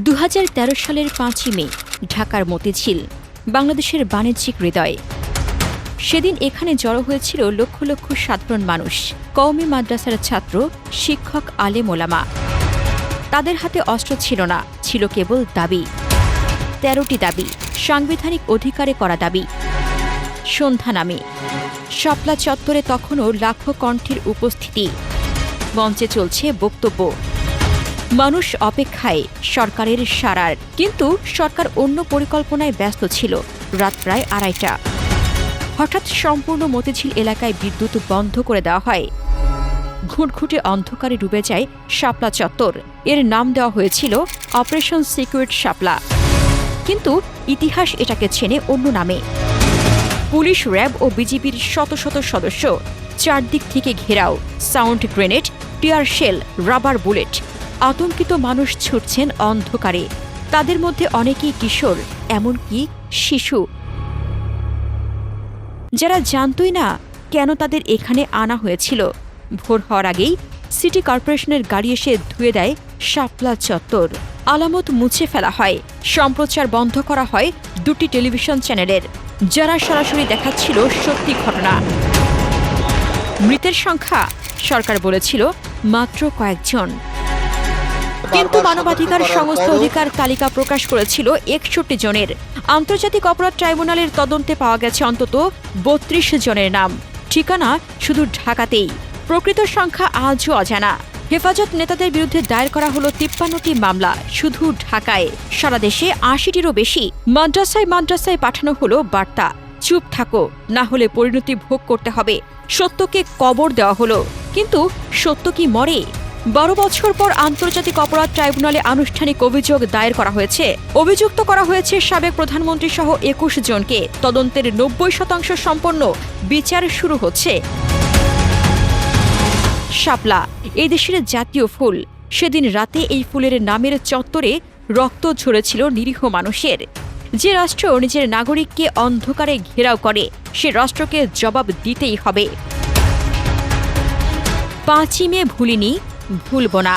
২০১৩ সালের ৫ই মে ঢাকার মতিঝিল, বাংলাদেশের বাণিজ্যিক হৃদয়। সেদিন এখানে জড়ো হয়েছিল লক্ষ লক্ষ সাধারণ মানুষ, কওমি মাদ্রাসার ছাত্র, শিক্ষক, আলেম ওলামা। তাদের হাতে অস্ত্র ছিল না, ছিল কেবল দাবি। ১৩টি দাবি, সাংবিধানিক অধিকারে করা দাবি। সন্ধ্যা নামে শাপলা চত্বরে তখনও লাখো কণ্ঠের উপস্থিতি। মঞ্চে চলছে বক্তব্য, মানুষ অপেক্ষায় সরকারের সাড়ার। কিন্তু সরকার অন্য পরিকল্পনায় ব্যস্ত ছিল। রাত প্রায় ২:৩০। হঠাৎ সম্পূর্ণ মতিঝিল এলাকায় বিদ্যুৎ বন্ধ করে দেওয়া হয়। ঘুটঘুটে অন্ধকারে ডুবে যায় শাপলা চত্বর। এর নাম দেওয়া হয়েছিল অপারেশন সিকিউরিটি শাপলা। কিন্তু ইতিহাস এটাকে চেনে অন্য নামে। পুলিশ, র্যাব ও বিজিবির শত শত সদস্য, চারদিক থেকে ঘেরাও, sound grenade, tear shell, rubber bullet. আতঙ্কিত মানুষ ছুটছেন অন্ধকারে। তাদের মধ্যে অনেকেই কিশোর, এমনকি শিশু, যারা জানতই না কেন তাদের এখানে আনা হয়েছিল। ভোর হওয়ার আগেই সিটি কর্পোরেশনের গাড়ি এসে ধুয়ে দেয় শাপলা চত্বর। আলামত মুছে ফেলা হয়। সম্প্রচার বন্ধ করা হয় ২টি টেলিভিশন চ্যানেলের, যারা সরাসরি দেখাচ্ছিল সত্যি ঘটনা। মৃতের সংখ্যা সরকার বলেছিল মাত্র কয়েকজন, কিন্তু মানবাধিকার সংস্থা অধিকার তালিকা প্রকাশ করেছিল ৬১ জনের। আন্তর্জাতিক অপরাধ ট্রাইব্যুনালের তদন্তে পাওয়া গেছে অন্তত ৩২ জনের নাম, ঠিকানা শুধু ঢাকাতেই। প্রকৃত সংখ্যা আজও অজানা। হেফাজত নেতাদের বিরুদ্ধে দায়ের করা হলো ৫৩টি মামলা শুধু ঢাকায়। সারা দেশে ৮০টিরও বেশি। মাদ্রাসায় মাদ্রাসায় পাঠানো হলো বার্তা, চুপ থাকো, না হলে পরিণতি ভোগ করতে হবে। সত্যকে কবর দেওয়া হলো, কিন্তু সত্য কি মরে? ১২ বছর পর আন্তর্জাতিক অপরাধ ট্রাইব্যুনালে আনুষ্ঠানিক অভিযোগ দায়ের করা হয়েছে। অভিযুক্ত করা হয়েছে সাবেক প্রধানমন্ত্রী সহ ২১ জনকে। তদন্তের ৯০% সম্পন্ন, বিচার শুরু হচ্ছে। শাপলা এই দেশের জাতীয় ফুল। সেদিন রাতে এই ফুলের নামের চত্বরে রক্ত ঝরেছিল নিরীহ মানুষের। যে রাষ্ট্র নিজের নাগরিককে অন্ধকারে ঘেরাও করে, সে রাষ্ট্রকে জবাব দিতেই হবে। ৫ই মে ভুলিনি, ভুলব না।